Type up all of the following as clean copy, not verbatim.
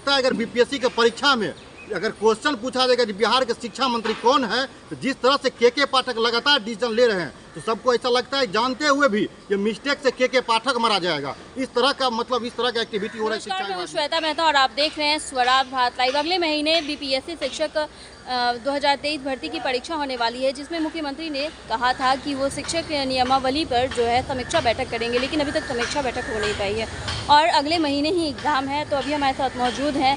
लगता है अगर बीपीएससी के परीक्षा में अगर क्वेश्चन पूछा जाएगा कि बिहार के शिक्षा मंत्री कौन है, तो जिस तरह से के पाठक लगातार डिसीजन ले रहे हैं, तो सबको ऐसा लगता है जानते हुए भी ये मिस्टेक से के पाठक मारा जाएगा। इस तरह का मतलब इस तरह का एक्टिविटी हो रहा है शिक्षा में। श्वेता मेहता और आप देख रहे हैं स्वराज भारत लाइव। अगले महीने बीपीएससी शिक्षक 2023 भर्ती की परीक्षा होने वाली है, जिसमें मुख्यमंत्री ने कहा था कि वो शिक्षक नियमावली पर जो है समीक्षा बैठक करेंगे, लेकिन अभी तक समीक्षा बैठक हो नहीं पाई है और अगले महीने ही एग्ज़ाम है। तो अभी हमारे साथ मौजूद हैं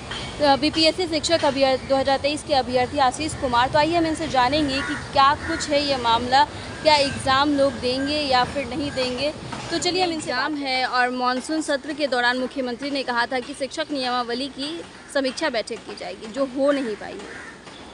बीपीएससी शिक्षक 2023 के अभ्यर्थी आशीष कुमार। तो आइए हम इनसे जानेंगे कि क्या कुछ है ये मामला, क्या एग्ज़ाम लोग देंगे या फिर नहीं देंगे। तो चलिए हम एग्ज़ाम है और मानसून सत्र के दौरान मुख्यमंत्री ने कहा था कि शिक्षक नियमावली की समीक्षा बैठक की जाएगी, जो हो नहीं पाई है।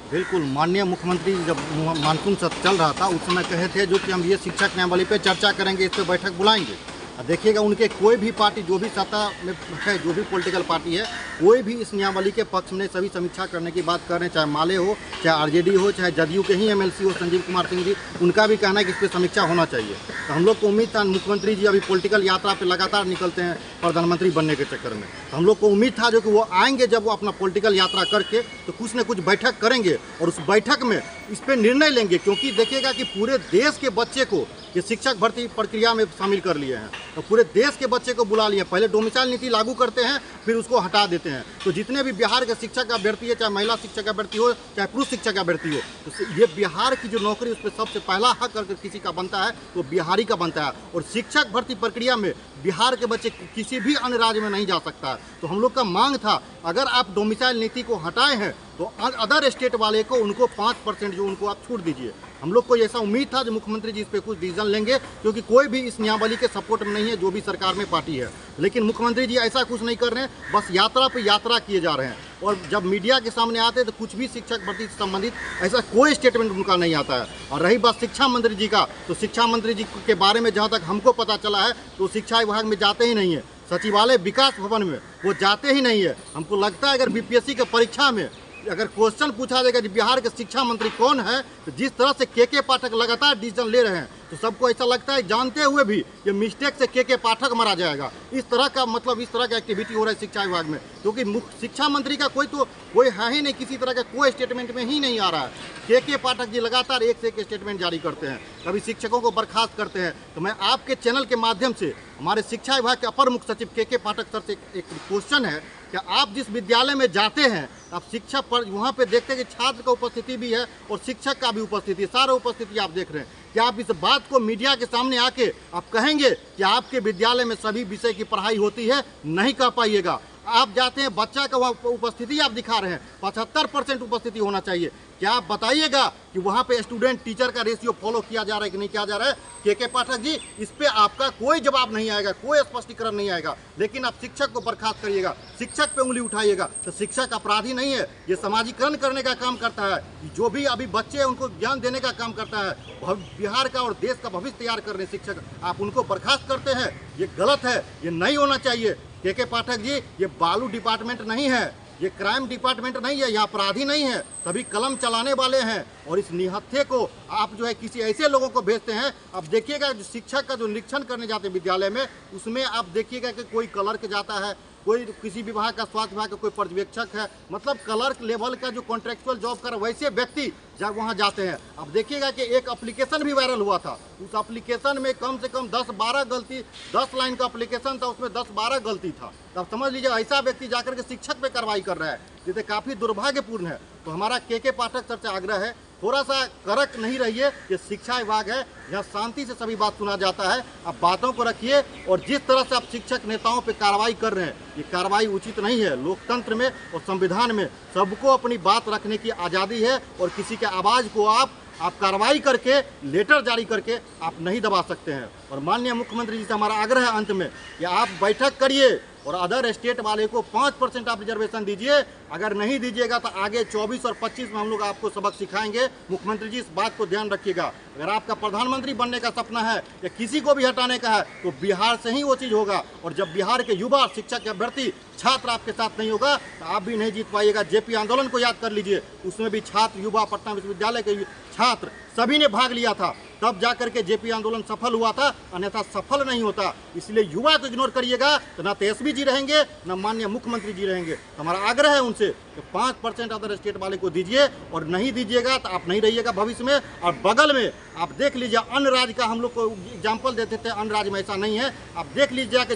बिल्कुल, माननीय मुख्यमंत्री जब मानसून सत्र चल रहा था उस समय कहे थे जो कि हम ये शिक्षक नियमावली पे चर्चा करेंगे, इस पर बैठक बुलाएंगे। देखिएगा उनके कोई भी पार्टी जो भी सत्ता में है, जो भी पॉलिटिकल पार्टी है, कोई भी इस नियमावली के पक्ष में सभी समीक्षा करने की बात कर रहे हैं, चाहे माले हो, चाहे आरजेडी हो, चाहे जदयू के ही एमएलसी हो संजीव कुमार सिंह जी, उनका भी कहना है कि इस पर समीक्षा होना चाहिए। तो हम लोग को उम्मीद था मुख्यमंत्री जी अभी पॉलिटिकल यात्रा पर लगातार निकलते हैं प्रधानमंत्री बनने के चक्कर में, तो हम लोग को उम्मीद था जो कि वो आएंगे जब वो अपना पॉलिटिकल यात्रा करके तो कुछ न कुछ बैठक करेंगे और उस बैठक में इस पर निर्णय लेंगे। क्योंकि देखिएगा कि पूरे देश के बच्चे को ये शिक्षक भर्ती प्रक्रिया में शामिल कर लिए हैं, तो पूरे देश के बच्चे को बुला लिए। पहले डोमिसाइल नीति लागू करते हैं, फिर उसको हटा देते हैं। तो जितने भी बिहार के शिक्षक अभ्यर्थी है, चाहे महिला शिक्षक अभ्यर्थी हो, चाहे पुरुष शिक्षक अभ्यर्थी हो, तो ये बिहार की जो नौकरी उस पर सबसे पहला हक अगर किसी का बनता है तो बिहारी का बनता है। और शिक्षक भर्ती प्रक्रिया में बिहार के बच्चे किसी भी अन्य राज्य में नहीं जा सकता है। तो हम लोग का मांग था अगर आप डोमिसाइल नीति को हटाए हैं तो अदर स्टेट वाले को उनको 5% जो उनको आप छूट दीजिए। हम लोग को ऐसा उम्मीद था जो मुख्यमंत्री जी इस पर कुछ डिसीजन लेंगे, क्योंकि कोई भी इस नियमावली के सपोर्ट में नहीं है जो भी सरकार में पार्टी है। लेकिन मुख्यमंत्री जी ऐसा कुछ नहीं कर रहे हैं, बस यात्रा पे यात्रा किए जा रहे हैं। और जब मीडिया के सामने आते हैं तो कुछ भी शिक्षक भर्ती से संबंधित ऐसा कोई स्टेटमेंट उनका नहीं आता है। और रही बात शिक्षा मंत्री जी का, तो शिक्षा मंत्री जी के बारे में जहाँ तक हमको पता चला है तो शिक्षा विभाग में जाते ही नहीं है, सचिवालय विकास भवन में वो जाते ही नहीं है। हमको लगता है अगर बीपीएससी के परीक्षा में अगर क्वेश्चन पूछा जाएगा कि बिहार के शिक्षा मंत्री कौन है, तो जिस तरह से के पाठक लगातार डिसीजन ले रहे हैं, तो सबको ऐसा लगता है जानते हुए भी ये मिस्टेक से के पाठक मारा जाएगा। इस तरह का मतलब इस तरह का एक्टिविटी हो रहा है शिक्षा विभाग में, क्योंकि मुख्य शिक्षा मंत्री का कोई है ही नहीं, किसी तरह का कोई स्टेटमेंट में ही नहीं आ रहा है। के पाठक जी लगातार एक से एक स्टेटमेंट जारी करते हैं, कभी शिक्षकों को बर्खास्त करते हैं। तो मैं आपके चैनल के माध्यम से हमारे शिक्षा विभाग के अपर मुख्य सचिव के पाठक सर से एक क्वेश्चन है कि आप जिस विद्यालय में जाते हैं, आप शिक्षक पर वहाँ पे देखते हैं कि छात्र का उपस्थिति भी है और शिक्षक का भी उपस्थिति है, सारा उपस्थिति आप देख रहे हैं। क्या आप इस बात को मीडिया के सामने आके आप कहेंगे कि आपके विद्यालय में सभी विषय की पढ़ाई होती है? नहीं कह पाइएगा। आप जाते हैं, बच्चा का वहाँ उपस्थिति आप दिखा रहे हैं, 75% उपस्थिति होना चाहिए। क्या आप बताइएगा कि वहाँ पे स्टूडेंट टीचर का रेशियो फॉलो किया जा रहा है कि नहीं किया जा रहा है? के पाठक जी, इस पे आपका कोई जवाब नहीं आएगा, कोई स्पष्टीकरण नहीं आएगा। लेकिन आप शिक्षक को बर्खास्त करिएगा, शिक्षक पे उंगली उठाइएगा। तो शिक्षक अपराधी नहीं है, ये समाजीकरण करने का काम करता है। जो भी अभी बच्चे हैं उनको ज्ञान देने का काम करता है। बिहार का और देश का भविष्य तैयार कर रहे शिक्षक, आप उनको बर्खास्त करते हैं, ये गलत है, ये नहीं होना चाहिए। के पाठक जी, ये बालू डिपार्टमेंट नहीं है, ये क्राइम डिपार्टमेंट नहीं है, यहाँ अपराधी नहीं है, सभी कलम चलाने वाले हैं। और इस निहत्थे को आप जो है किसी ऐसे लोगों को भेजते हैं। अब देखिएगा जो शिक्षक का जो निरीक्षण करने जाते हैं विद्यालय में, उसमें आप देखिएगा कि कोई क्लर्क जाता है, कोई किसी विभाग का, स्वास्थ्य विभाग का कोई पर्यवेक्षक है, मतलब क्लर्क लेवल का जो कॉन्ट्रेक्चुअल जॉब कर वैसे व्यक्ति जब वहाँ जाते हैं। अब देखिएगा कि एक एप्लीकेशन भी वायरल हुआ था, उस एप्लीकेशन में कम से कम 10-12 गलती, 10 लाइन का एप्लीकेशन था, उसमें 10-12 गलती था। तब समझ लीजिए ऐसा व्यक्ति जाकर के शिक्षक पे कार्रवाई कर रहा है, जिसे काफ़ी दुर्भाग्यपूर्ण है। तो हमारा के पाठक सर से आग्रह है, थोड़ा सा कड़क नहीं रहिए। ये शिक्षा विभाग है, यहाँ शांति से सभी बात सुना जाता है। आप बातों को रखिए। और जिस तरह से आप शिक्षक नेताओं पे कार्रवाई कर रहे हैं, ये कार्रवाई उचित नहीं है। लोकतंत्र में और संविधान में सबको अपनी बात रखने की आज़ादी है और किसी के आवाज़ को आप कार्रवाई करके, लेटर जारी करके आप नहीं दबा सकते हैं। और माननीय मुख्यमंत्री जी से हमारा आग्रह है अंत में कि आप बैठक करिए और अदर स्टेट वाले को 5% आप रिजर्वेशन दीजिए। अगर नहीं दीजिएगा तो आगे 24 और 25 में हम लोग आपको सबक सिखाएंगे। मुख्यमंत्री जी, इस बात को ध्यान रखिएगा। अगर आपका प्रधानमंत्री बनने का सपना है या किसी को भी हटाने का है तो बिहार से ही वो चीज़ होगा। और जब बिहार के युवा शिक्षक अभ्यर्थी छात्र आपके साथ नहीं होगा तो आप भी नहीं जीत पाइएगा। जेपी आंदोलन को याद कर लीजिए, उसमें भी छात्र, युवा, पटना विश्वविद्यालय के छात्र सभी ने भाग लिया था। तब जा करके जेपी आंदोलन सफल हुआ था, अन्यथा सफल नहीं होता। इसलिए युवा को इग्नोर करिएगा तो ना तेजस्वी जी रहेंगे, ना माननीय मुख्यमंत्री जी रहेंगे। तो हमारा आग्रह है उनसे कि 5% अदर स्टेट वाले को दीजिए, और नहीं दीजिएगा तो आप नहीं रहिएगा भविष्य में। और बगल में आप देख लीजिए, अन्य राज्य का हम लोग को एग्जाम्पल देते थे, अन्य राज्य में ऐसा नहीं है। आप देख लीजिए कि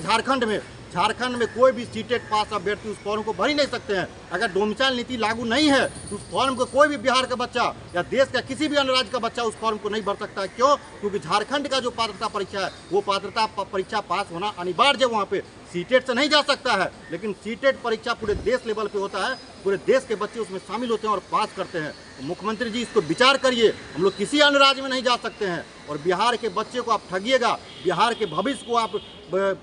झारखंड में कोई भी सीटेट पास अभ्यर्थी उस फॉर्म को भर ही नहीं सकते हैं। अगर डोमिसाइल नीति लागू नहीं है तो उस फॉर्म को कोई भी बिहार का बच्चा या देश का किसी भी अन्य राज्य का बच्चा उस फॉर्म को नहीं भर सकता है। क्यों? क्योंकि झारखंड का जो पात्रता परीक्षा है वो पात्रता परीक्षा पास होना अनिवार्य है। वहाँ पे सीटेट से नहीं जा सकता है, लेकिन सीटेट परीक्षा पूरे देश लेवल पे होता है, पूरे देश के बच्चे उसमें शामिल होते हैं और पास करते हैं। तो मुख्यमंत्री जी इसको विचार करिए, हम लोग किसी अन्य राज्य में नहीं जा सकते हैं। और बिहार के बच्चे को आप ठगिएगा, बिहार के भविष्य को आप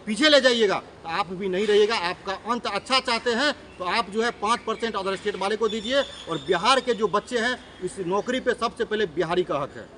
पीछे ले जाइएगा तो आप भी नहीं रहिएगा। आपका अंत अच्छा चाहते हैं तो आप जो है 5% अदर स्टेट वाले को दीजिए, और बिहार के जो बच्चे हैं इस नौकरी पे सबसे पहले बिहारी का हक है।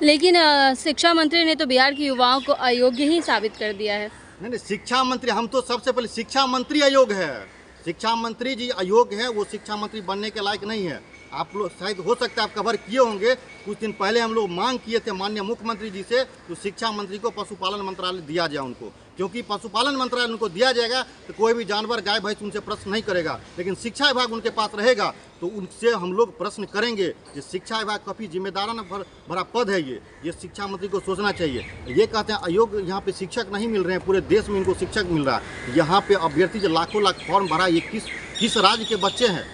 लेकिन शिक्षा मंत्री ने तो बिहार के युवाओं को अयोग्य ही साबित कर दिया है। नहीं, शिक्षा मंत्री, हम तो सबसे पहले शिक्षा मंत्री अयोग्य है। शिक्षा मंत्री जी अयोग्य है, वो शिक्षा मंत्री बनने के लायक नहीं है। आप लोग शायद हो सकता है आप कवर किए होंगे, कुछ दिन पहले हम लोग मांग किए थे माननीय मुख्यमंत्री जी से तो शिक्षा मंत्री को पशुपालन मंत्रालय दिया जाए उनको, क्योंकि पशुपालन मंत्रालय उनको दिया जाएगा तो कोई भी जानवर गाय भैंस उनसे प्रश्न नहीं करेगा, लेकिन शिक्षा विभाग उनके पास रहेगा तो उनसे हम लोग प्रश्न करेंगे। ये शिक्षा विभाग काफ़ी जिम्मेदाराना भरा पद है, ये शिक्षा मंत्री को सोचना चाहिए। ये कहते हैं अयोग्य यहाँ पे शिक्षक नहीं मिल रहे हैं, पूरे देश में इनको शिक्षक मिल रहा है। यहाँ पे अभ्यर्थी जो लाखों लाख फॉर्म भरा, ये किस राज्य के बच्चे हैं,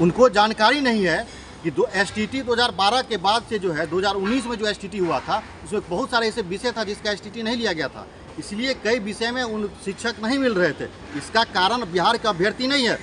उनको जानकारी नहीं है कि STT 2012 के बाद से जो है 2019 में जो STT हुआ था उसमें बहुत सारे ऐसे विषय था जिसका STT नहीं लिया गया था, इसलिए कई विषय में उन शिक्षक नहीं मिल रहे थे। इसका कारण बिहार का अभ्यर्थी नहीं है,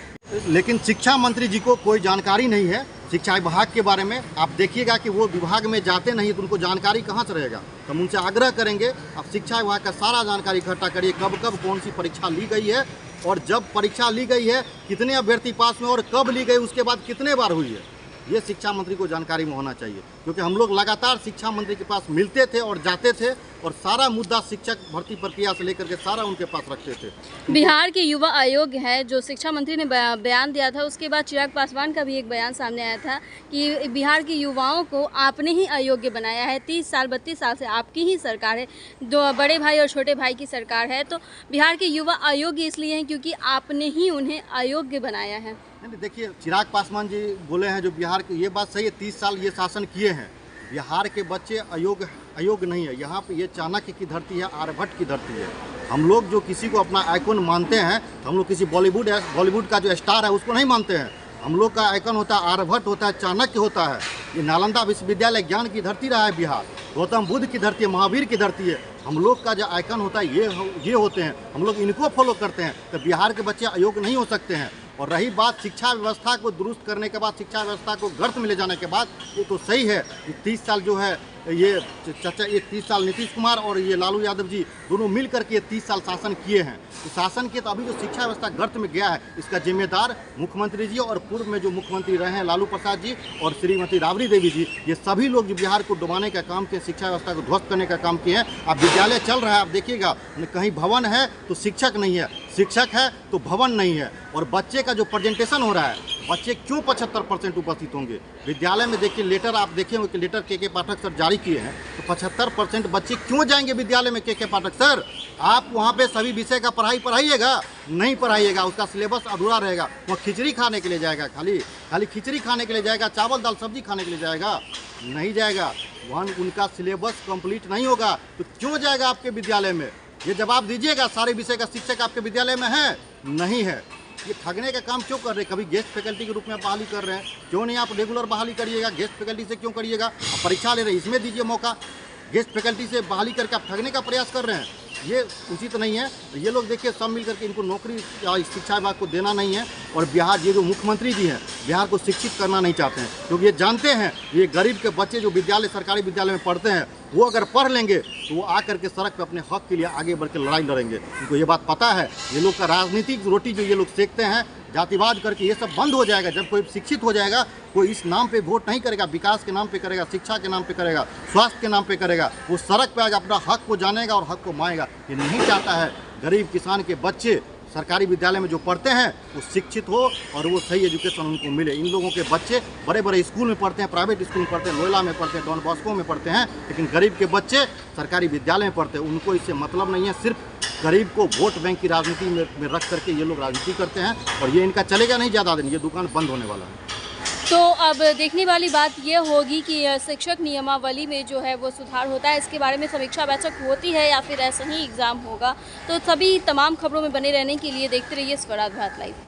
लेकिन शिक्षा मंत्री जी को कोई जानकारी नहीं है शिक्षा विभाग के बारे में। आप देखिएगा कि वो विभाग में जाते नहीं तो उनको जानकारी कहाँ से रहेगा। तो हम उनसे आग्रह करेंगे आप शिक्षा विभाग का सारा जानकारी इकट्ठा करिए, कब कौन सी परीक्षा ली गई है, और जब परीक्षा ली गई है कितने अभ्यर्थी पास में और कब ली गई, उसके बाद कितने बार हुई है, ये शिक्षा मंत्री को जानकारी में होना चाहिए। क्योंकि हम लोग लगातार शिक्षा मंत्री के पास मिलते थे और जाते थे और सारा मुद्दा शिक्षक भर्ती प्रक्रिया से लेकर के सारा उनके पास रखते थे। बिहार के युवा आयोग है जो शिक्षा मंत्री ने बयान दिया था, उसके बाद चिराग पासवान का भी एक बयान सामने आया था कि बिहार के युवाओं को आपने ही अयोग्य बनाया है। 32 साल से आपकी ही सरकार है, दो बड़े भाई और छोटे भाई की सरकार है, तो बिहार के युवा अयोग्य इसलिए हैं क्योंकि आपने ही उन्हें अयोग्य बनाया है। नहीं, देखिए चिराग पासवान जी बोले हैं जो बिहार के, ये बात सही है, 30 साल ये शासन किए हैं। बिहार के बच्चे अयोग्य नहीं है। यहाँ पे ये चाणक्य की धरती है, आर्यभट्ट की धरती है। हम लोग जो किसी को अपना आइकन मानते हैं, हम लोग किसी बॉलीवुड का जो स्टार है उसको नहीं मानते हैं। हम लोग का आइकन होता है आर्यभट्ट, होता है चाणक्य होता है। ये नालंदा विश्वविद्यालय ज्ञान की धरती रहा है बिहार, गौतम बुद्ध की धरती है, महावीर की धरती है। हम लोग का जो आइकन होता है ये होते हैं, हम लोग इनको फॉलो करते हैं। तो बिहार के बच्चे अयोग्य नहीं हो सकते हैं। और रही बात शिक्षा व्यवस्था को दुरुस्त करने के बाद, शिक्षा व्यवस्था को गर्त में ले जाने के बाद, ये तो सही है कि 30 साल जो है ये 30 साल नीतीश कुमार और ये लालू यादव जी दोनों मिल करके ये 30 साल शासन किए हैं। तो शासन के तो अभी जो शिक्षा व्यवस्था गर्त में गया है इसका जिम्मेदार मुख्यमंत्री जी और पूर्व में जो मुख्यमंत्री रहे हैं लालू प्रसाद जी और श्रीमती राबड़ी देवी जी, ये सभी लोग जो बिहार को डुबाने का काम किए, शिक्षा व्यवस्था को ध्वस्त करने का काम किए हैं। अब विद्यालय चल रहा है, आप देखिएगा कहीं भवन है तो शिक्षक नहीं है, शिक्षक है तो भवन नहीं है। और बच्चे का जो प्रेजेंटेशन हो रहा है, बच्चे क्यों 75% उपस्थित होंगे विद्यालय में? देखिए लेटर, आप देखेंगे कि लेटर के पाठक सर जारी किए हैं, तो 75% बच्चे क्यों जाएंगे विद्यालय में? के पाठक सर, आप वहाँ पे सभी विषय का पढ़ाइएगा? नहीं पढ़ाइएगा, उसका सिलेबस अधूरा रहेगा। वो खिचड़ी खाने के लिए जाएगा, खाली खिचड़ी खाने के लिए जाएगा, चावल दाल सब्जी खाने के लिए जाएगा? नहीं जाएगा। वहाँ उनका सिलेबस कंप्लीट नहीं होगा तो क्यों जाएगा आपके विद्यालय में? ये जवाब दीजिएगा। सारे विषय का शिक्षक आपके विद्यालय में है? नहीं है। ये ठगने का काम क्यों कर रहे हैं? कभी गेस्ट फैकल्टी के रूप में बहाली कर रहे हैं, क्यों नहीं आप रेगुलर बहाली करिएगा? गेस्ट फैकल्टी से क्यों करिएगा? आप परीक्षा ले रहे हैं, इसमें दीजिए मौका। गेस्ट फैकल्टी से बहाली करके आप ठगने का प्रयास कर रहे हैं, ये उचित नहीं है। ये लोग देखिए सब मिल करके इनको नौकरी या शिक्षा विभाग को देना नहीं है। और बिहार, ये जो मुख्यमंत्री जी हैं, बिहार को शिक्षित करना नहीं चाहते हैं, क्योंकि ये जानते हैं ये गरीब के बच्चे जो सरकारी विद्यालय में पढ़ते हैं, वो अगर पढ़ लेंगे तो वो आकर के सड़क पे अपने हक के लिए आगे बढ़ के लड़ाई लड़ेंगे। उनको ये बात पता है। ये लोग का राजनीतिक रोटी जो ये लोग सेकते हैं जातिवाद करके, ये सब बंद हो जाएगा जब कोई शिक्षित हो जाएगा। कोई इस नाम पे वोट नहीं करेगा, विकास के नाम पे करेगा, शिक्षा के नाम पे करेगा, स्वास्थ्य के नाम पे करेगा। वो सड़क पे आगे अपना हक को जानेगा और हक को मांगेगा। ये नहीं चाहता है गरीब किसान के बच्चे सरकारी विद्यालय में जो पढ़ते हैं वो शिक्षित हो और वो सही एजुकेशन उनको मिले। इन लोगों के बच्चे बड़े बड़े स्कूल में पढ़ते हैं, प्राइवेट स्कूल में पढ़ते हैं, लोयला में पढ़ते हैं, डॉन बॉस्को में पढ़ते हैं, लेकिन गरीब के बच्चे सरकारी विद्यालय में पढ़ते हैं। उनको इससे मतलब नहीं है, सिर्फ गरीब को वोट बैंक की राजनीति में रख करके ये लोग राजनीति करते हैं और ये इनका चलेगा नहीं ज़्यादा दिन, ये दुकान बंद होने वाला है। तो अब देखने वाली बात ये होगी कि शिक्षक नियमावली में जो है वो सुधार होता है, इसके बारे में समीक्षा बैठक होती है या फिर ऐसा ही एग्ज़ाम होगा। तो सभी तमाम खबरों में बने रहने के लिए देखते रहिए स्वराज भारत लाइव।